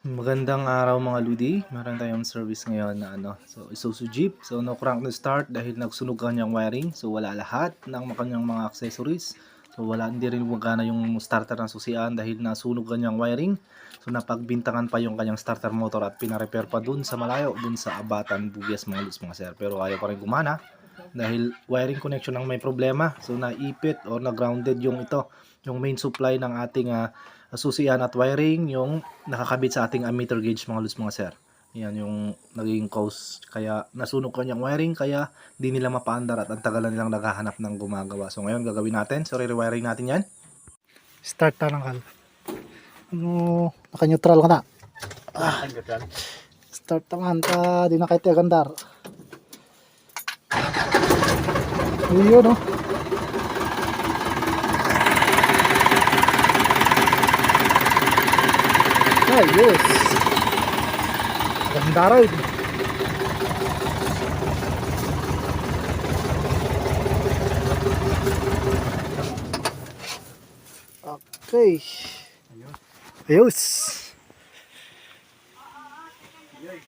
Magandang araw mga Ludi. Meron tayong service ngayon na So Isuzu Jeep. So no crank to start dahil nagsunog kanyang wiring. So wala lahat ng kanyang mga accessories. So wala hindi rin gumagana yung starter ng susian dahil nasunog kanyang wiring. So napagbintangan pa yung kanyang starter motor at pina-repair pa dun sa malayo, dun sa Abatan, Bugyas mga Luz mga sir. Pero ayaw pa rin gumana dahil wiring connection ang may problema. So naipit or na-grounded yung main supply ng ating susian at wiring, yung nakakabit sa ating ammeter gauge mga Luz mga sir. Yan yung naging cause kaya nasunog kanyang wiring, kaya di nila mapaandar at ang tagal na nilang naghahanap ng gumagawa. So ngayon gagawin natin, so re-rewiring natin yan. Start na lang kal. Naka-neutral ka na. Start naman di na kahit agandar. Yun no. Ayos. Ganda rin. Okay. Ayos.